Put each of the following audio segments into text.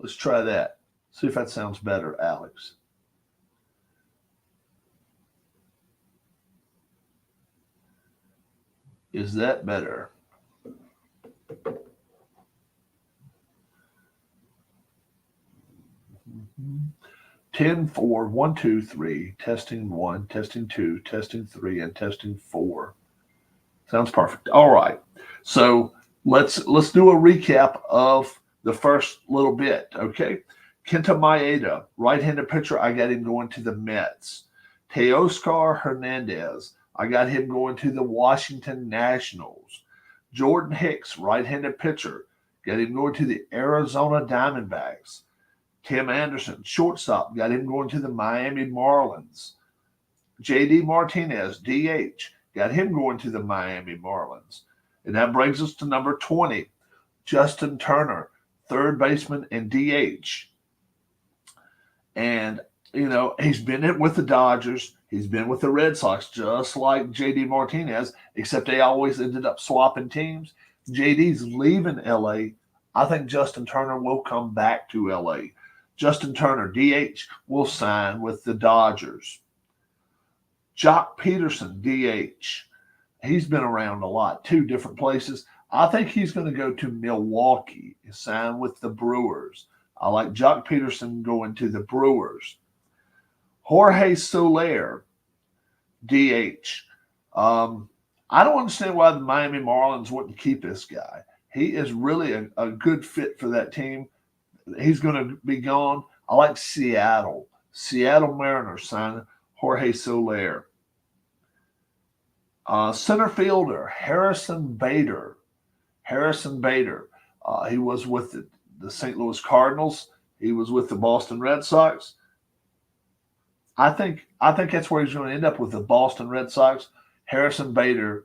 Let's try that. See if that sounds better, Alex. Is that better? Mm-hmm. 10, 4, 1, 2, 3, testing 1, testing 2, testing 3, and testing 4. Sounds perfect. All right. So let's do a recap of the first little bit. Okay. Kenta Maeda, right-handed pitcher, I got him going to the Mets. Teoscar Hernandez, I got him going to the Washington Nationals. Jordan Hicks, right-handed pitcher, got him going to the Arizona Diamondbacks. Tim Anderson, shortstop, got him going to the Miami Marlins. J.D. Martinez, DH, got him going to the Miami Marlins. And that brings us to number 20, Justin Turner, third baseman and DH. And, he's been with the Dodgers. He's been with the Red Sox, just like J.D. Martinez, except they always ended up swapping teams. J.D.'s leaving L.A. I think Justin Turner will come back to L.A. Justin Turner, DH, will sign with the Dodgers. Jock Peterson, DH. He's been around a lot, 2 different places. I think he's going to go to Milwaukee and sign with the Brewers. I like Jock Peterson going to the Brewers. Jorge Soler, DH. I don't understand why the Miami Marlins wouldn't keep this guy. He is really a good fit for that team. He's going to be gone. I like Seattle. Seattle Mariners sign Jorge Soler. Center fielder, Harrison Bader. Harrison Bader. He was with the St. Louis Cardinals. He was with the Boston Red Sox. I think that's where he's going to end up with the Boston Red Sox. Harrison Bader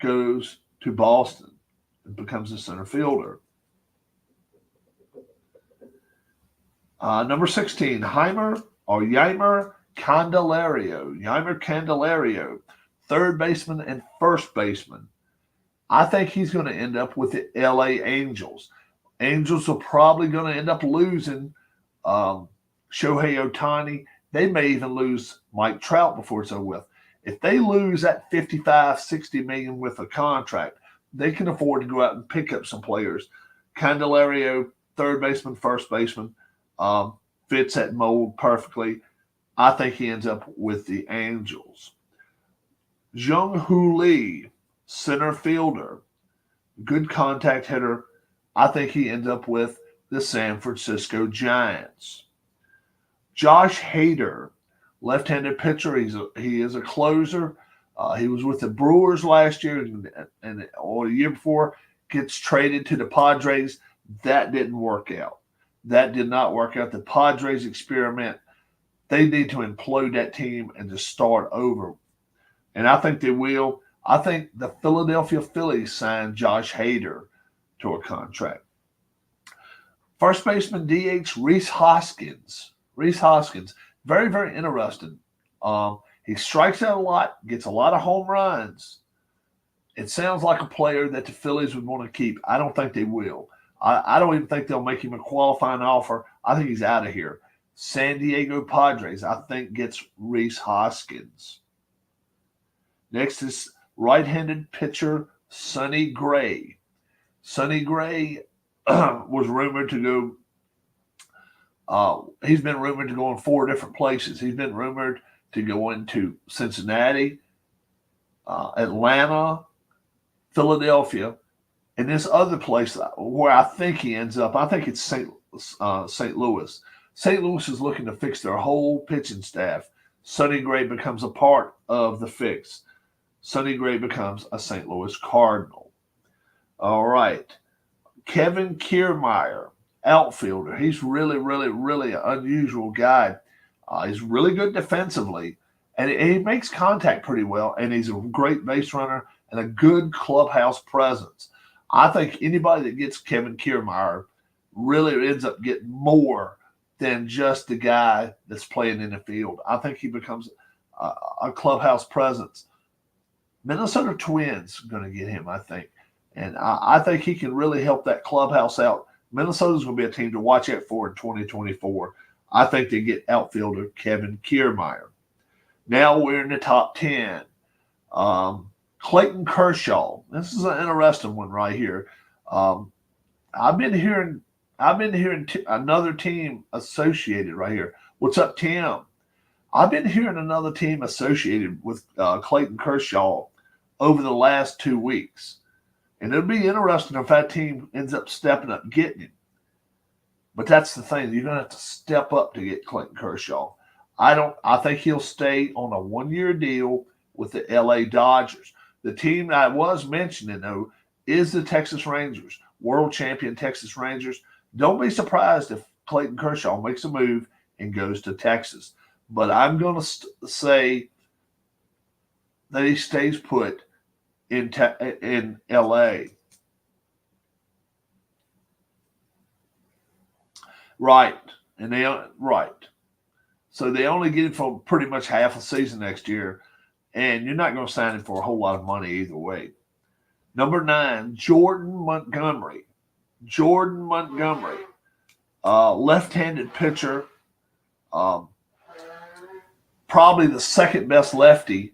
goes to Boston and becomes a center fielder. Number 16, Yeimer Candelario. Yeimer Candelario, third baseman and first baseman. I think he's going to end up with the LA Angels. Angels are probably going to end up losing Shohei Ohtani. They may even lose Mike Trout before it's over with. If they lose that 55, 60 million with a contract, they can afford to go out and pick up some players. Candelario, third baseman, first baseman, fits that mold perfectly. I think he ends up with the Angels. Jung-Hoo Lee, center fielder, good contact hitter. I think he ends up with the San Francisco Giants. Josh Hader, left-handed pitcher. He is a closer. He was with the Brewers last year and or the year before. Gets traded to the Padres. That didn't work out. That did not work out. The Padres experiment. They need to implode that team and just start over. And I think they will. I think the Philadelphia Phillies signed Josh Hader to a contract. First baseman DH Rhys Hoskins. Rhys Hoskins, very, very interesting. He strikes out a lot, gets a lot of home runs. It sounds like a player that the Phillies would want to keep. I don't think they will. I don't even think they'll make him a qualifying offer. I think he's out of here. San Diego Padres, I think, gets Rhys Hoskins. Next is right-handed pitcher Sonny Gray. Sonny Gray was rumored to go. He's been rumored to go in 4 different places. He's been rumored to go into Cincinnati, Atlanta, Philadelphia, and this other place where I think he ends up. I think it's St. Louis. St. Louis is looking to fix their whole pitching staff. Sonny Gray becomes a part of the fix. Sonny Gray becomes a St. Louis Cardinal. All right. Kevin Kiermaier, outfielder. He's really, really, really an unusual guy. He's really good defensively, and he makes contact pretty well, and he's a great base runner and a good clubhouse presence. I think anybody that gets Kevin Kiermaier really ends up getting more than just the guy that's playing in the field. I think he becomes a clubhouse presence. Minnesota Twins are going to get him, I think. And I think he can really help that clubhouse out. Minnesota's going to be a team to watch out for in 2024. I think they get outfielder Kevin Kiermaier. Now we're in the top 10. Clayton Kershaw. This is an interesting one right here. I've been hearing another team associated right here. What's up, Tim? I've been hearing another team associated with Clayton Kershaw over the last 2 weeks. And it'll be interesting if that team ends up stepping up getting him. But that's the thing. You're going to have to step up to get Clayton Kershaw. I think he'll stay on a 1-year deal with the LA Dodgers. The team I was mentioning, though, is the Texas Rangers, world champion Texas Rangers. Don't be surprised if Clayton Kershaw makes a move and goes to Texas. But I'm going to say that he stays put in L.A. Right, and so they only get him for pretty much half a season next year, and you're not going to sign him for a whole lot of money either way. Number 9, Jordan Montgomery. Jordan Montgomery, left-handed pitcher, probably the second best lefty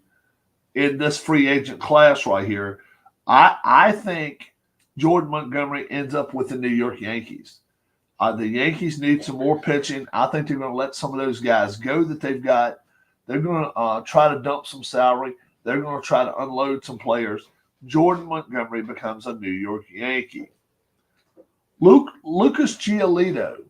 in this free agent class right here. I think Jordan Montgomery ends up with the New York Yankees. The Yankees need some more pitching. I think they're going to let some of those guys go that they've got. They're going to try to dump some salary. They're going to try to unload some players. Jordan Montgomery becomes a New York Yankee. Lucas Giolito,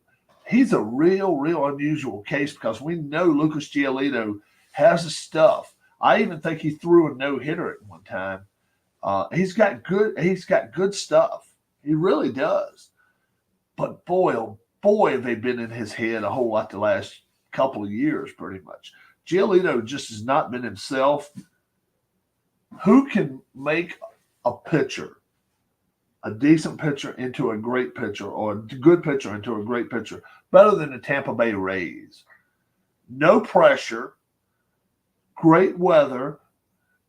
he's a real unusual case because we know Lucas Giolito has the stuff. I even think he threw a no-hitter at one time. He's got good stuff. He really does. But boy, oh boy, have they been in his head a whole lot the last couple of years, pretty much. Giolito just has not been himself. Who can make a pitcher, a decent pitcher, into a great pitcher, or a good pitcher into a great pitcher, better than the Tampa Bay Rays? No pressure, great weather,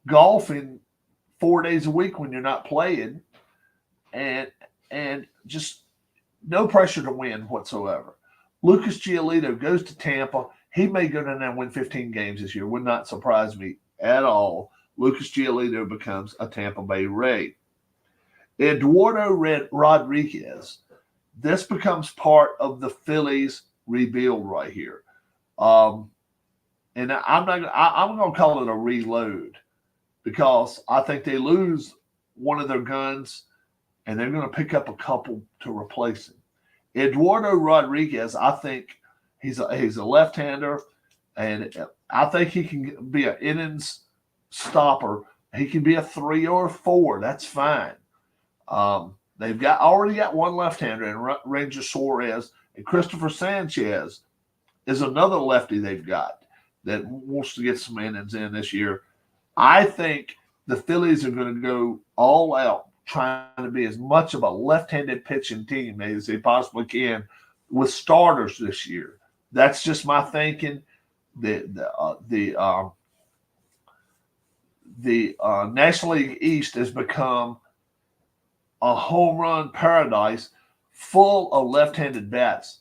golfing 4 days a week when you're not playing, and just no pressure to win whatsoever. Lucas Giolito goes to Tampa. He may go down there and win 15 games this year. Would not surprise me at all. Lucas Giolito becomes a Tampa Bay Ray. Eduardo Rodriguez. This becomes part of the Phillies rebuild right here. And I'm going to call it a reload because I think they lose one of their guns and they're going to pick up a couple to replace him. Eduardo Rodriguez, I think he's a left-hander, and I think he can be an innings stopper. He can be a 3 or a 4. That's fine. They've already got one left-hander in Ranger Suarez, and Christopher Sanchez is another lefty they've got that wants to get some innings in this year. I think the Phillies are going to go all out trying to be as much of a left-handed pitching team as they possibly can with starters this year. That's just my thinking. The National League East has become a home run paradise full of left-handed bats.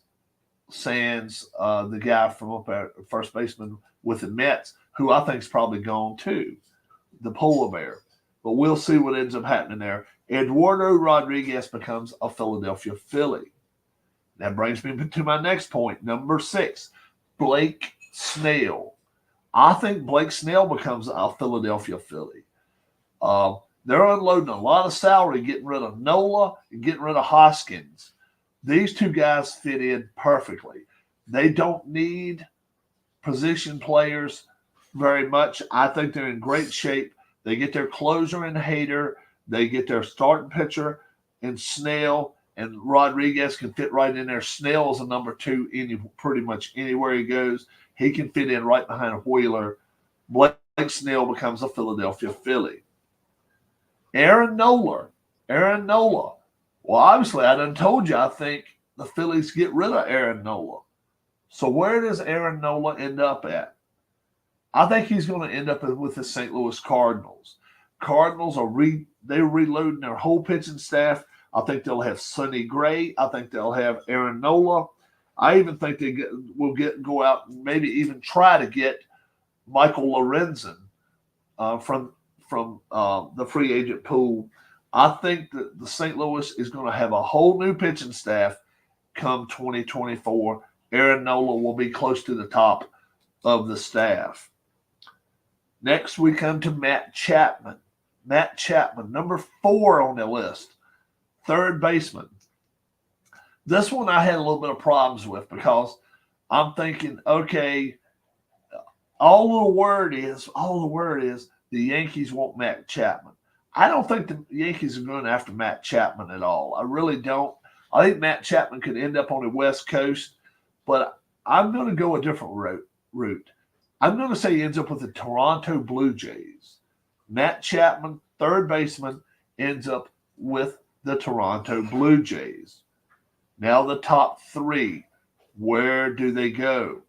Sans the guy from up at first baseman with the Mets, who I think is probably gone too, the polar bear. But we'll see what ends up happening there. Eduardo Rodriguez becomes a Philadelphia Philly. That brings me to my next point, number 6, Blake Snell. I think Blake Snell becomes a Philadelphia Philly. They're unloading a lot of salary, getting rid of Nola and getting rid of Hoskins. These two guys fit in perfectly. They don't need position players very much. I think they're in great shape. They get their closer in Hader. They get their starting pitcher in Snell, and Rodriguez can fit right in there. Snell is a number 2 pretty much anywhere he goes. He can fit in right behind Wheeler. Blake Snell becomes a Philadelphia Philly. Aaron Nola. Well, obviously, I done told you I think the Phillies get rid of Aaron Nola. So where does Aaron Nola end up at? I think he's going to end up with the St. Louis Cardinals. Cardinals they're reloading their whole pitching staff. I think they'll have Sonny Gray. I think they'll have Aaron Nola. I even think they will go out and maybe even try to get Michael Lorenzen from the free agent pool. I think that the St. Louis is going to have a whole new pitching staff come 2024. Aaron Nola will be close to the top of the staff. Next, we come to Matt Chapman. Matt Chapman, number 4 on the list, third baseman. This one I had a little bit of problems with because I'm thinking, okay, all the word is the Yankees want Matt Chapman. I don't think the Yankees are going after Matt Chapman at all. I really don't. I think Matt Chapman could end up on the West Coast, but I'm going to go a different route. I'm going to say he ends up with the Toronto Blue Jays. Matt Chapman, third baseman, ends up with the Toronto Blue Jays. Now the top three. Where do they go?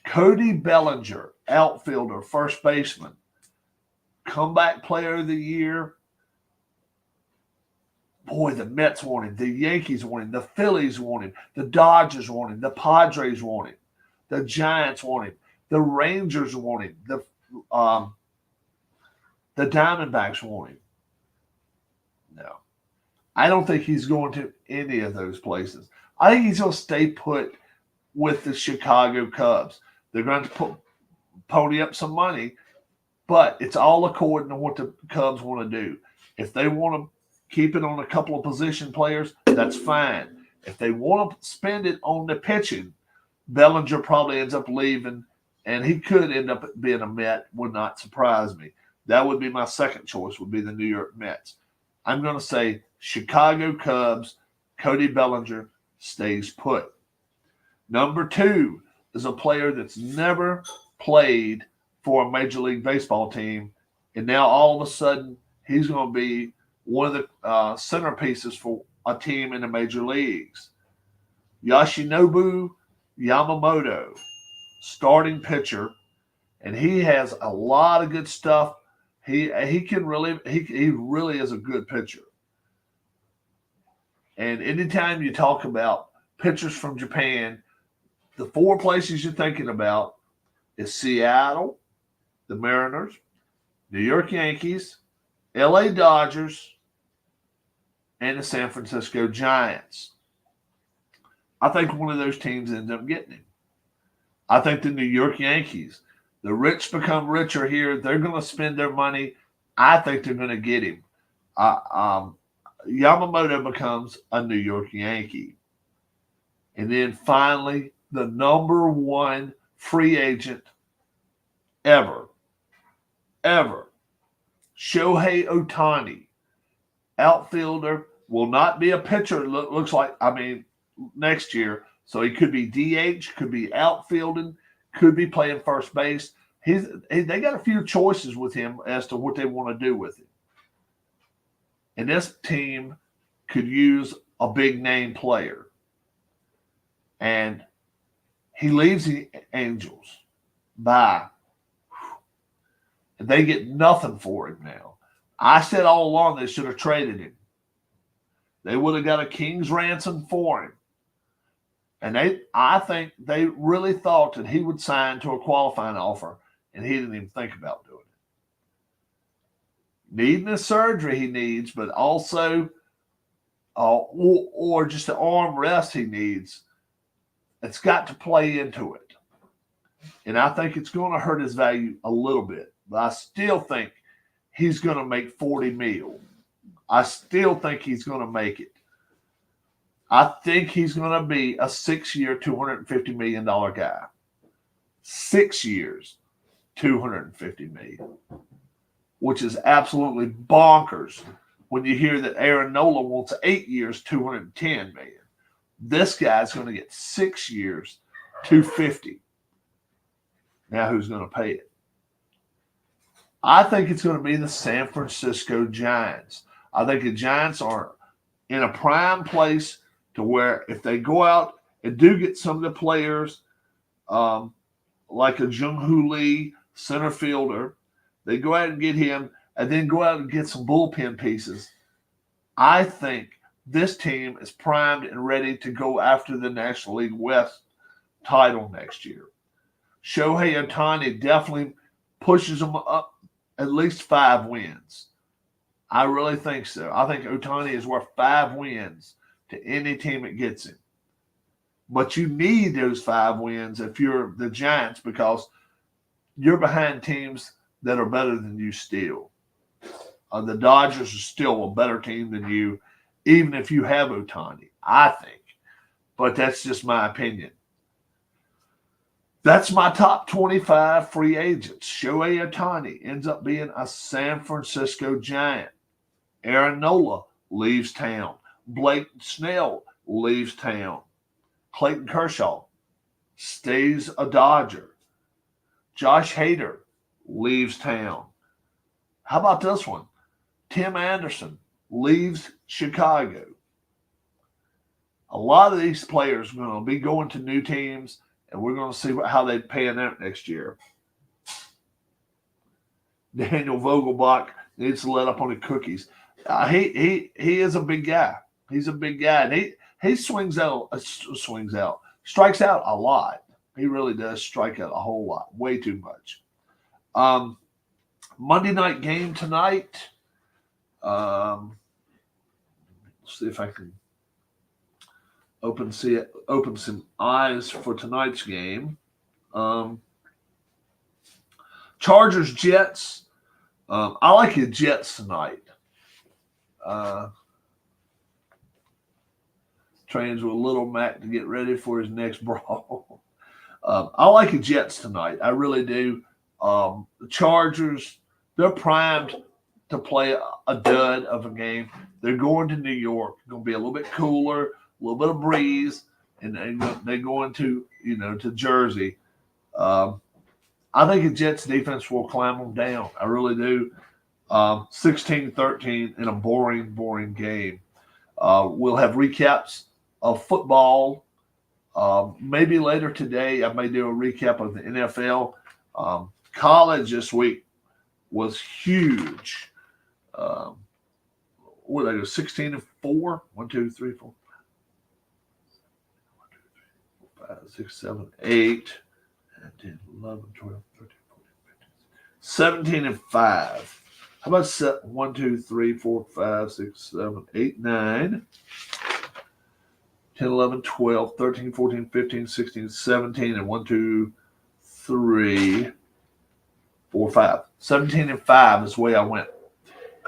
Cody Bellinger, outfielder, first baseman, comeback player of the year. Boy, the Mets want him. The Yankees want him. The Phillies want him. The Dodgers want him. The Padres want him. The Giants want him. The Rangers want him. The Diamondbacks want him. No. I don't think he's going to any of those places. I think he's going to stay put with the Chicago Cubs. They're going to pony up some money, but it's all according to what the Cubs want to do. If they want to keep it on a couple of position players, that's fine. If they want to spend it on the pitching, Bellinger probably ends up leaving, and he could end up being a Met. Would not surprise me. That would be my second choice, would be the New York Mets. I'm going to say Chicago Cubs, Cody Bellinger stays put. Number two is a player that's never played for a Major League Baseball team, and now all of a sudden he's going to be one of the centerpieces for a team in the major leagues. Yoshinobu Yamamoto, starting pitcher, and he has a lot of good stuff. He really is a good pitcher. And anytime you talk about pitchers from Japan, the four places you're thinking about is Seattle, the Mariners, New York Yankees, LA Dodgers, and the San Francisco Giants. I think one of those teams ends up getting him. I think the New York Yankees, the rich become richer here. They're going to spend their money. I think they're going to get him. Yamamoto becomes a New York Yankee. And then finally, the number one free agent ever, Shohei Ohtani, outfielder, will not be a pitcher, looks like, next year. So he could be DH, could be outfielding, could be playing first base. They got a few choices with him as to what they want to do with him. And this team could use a big name player. And he leaves the Angels by, and they get nothing for him now. I said all along they should have traded him. They would have got a king's ransom for him. And I think they really thought that he would sign to a qualifying offer, and he didn't even think about doing it. Needing the surgery he needs, but also, or just the arm rest he needs, it's got to play into it. And I think it's going to hurt his value a little bit. But I still think he's going to make 40 mil. I still think he's going to make it. I think he's going to be a 6-year, $250 million guy. 6 years, $250 million, which is absolutely bonkers when you hear that Aaron Nola wants 8 years, $210 million. This guy's going to get 6 years, $250. Now who's going to pay it? I think it's going to be the San Francisco Giants. I think the Giants are in a prime place to where if they go out and do get some of the players like a Jung-Hoo Lee, center fielder, they go out and get him and then go out and get some bullpen pieces. I think this team is primed and ready to go after the National League West title next year. Shohei Ohtani definitely pushes them up at least 5 wins. I really think so. I think Ohtani is worth 5 wins to any team that gets him. But you need those 5 wins if you're the Giants because you're behind teams that are better than you still. The Dodgers are still a better team than you, even if you have Ohtani, I think. But that's just my opinion. That's my top 25 free agents. Shohei Ohtani ends up being a San Francisco Giant. Aaron Nola leaves town. Blake Snell leaves town. Clayton Kershaw stays a Dodger. Josh Hader leaves town. How about this one? Tim Anderson leaves Chicago. A lot of these players are going to be going to new teams, and we're going to see how they pan out next year. Daniel Vogelbach needs to let up on the cookies. He is a big guy. He's a big guy, and he strikes out a lot. He really does strike out a whole lot, way too much. Monday night game tonight. Let's see if I can open some eyes for tonight's game. Chargers Jets. I like the Jets tonight. Trains with Little Mac to get ready for his next brawl. I like the Jets tonight. I really do. The Chargers, they're primed to play a dud of a game. They're going to New York. It's going to be a little bit cooler, a little bit of breeze, and they're going to Jersey. I think the Jets defense will climb them down. I really do. 16-13 in a boring game. We'll have recaps of football. Maybe later today, I may do a recap of the NFL. College this week was huge. What did I go? 16-4? 1, 2, 3, 4, 5, 6, 7, 8, 10, 11, 12, 13, 14, 15, 17-5. How about 1, 2, 3, 4, 5, 6, 7, 8, 9, 10, 11, 12, 13, 14, 15, 16, 17, and 1, 2, 3, 4, 5. 17-5 is the way I went.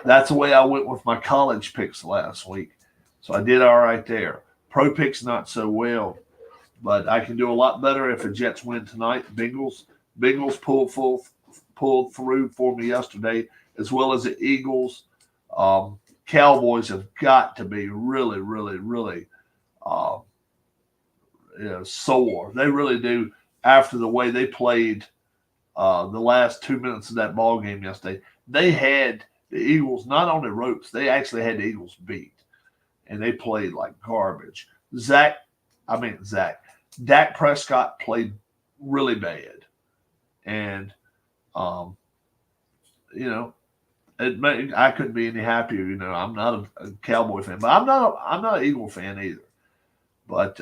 That's the way I went with my college picks last week. So I did all right there. Pro picks not so well, but I can do a lot better if the Jets win tonight. Bengals pulled through for me yesterday, as well as the Eagles. Cowboys have got to be really, really, really sore. They really do after the way they played the last 2 minutes of that ball game yesterday. They had the Eagles not on the ropes. They actually had the Eagles beat, and they played like garbage. Dak Prescott played really bad, and I couldn't be any happier. I'm not a Cowboy fan, but I'm not an Eagle fan either. But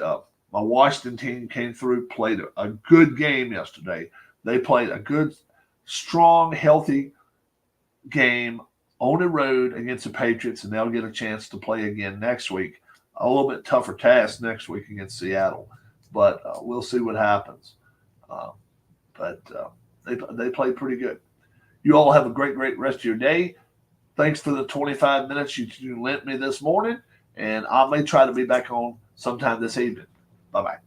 my Washington team came through, played a good game yesterday. They played a good, strong, healthy game on the road against the Patriots, and they'll get a chance to play again next week. A little bit tougher task next week against Seattle, but we'll see what happens. They played pretty good. You all have a great rest of your day. Thanks for the 25 minutes you lent me this morning, and I may try to be back on sometime this evening. Bye-bye.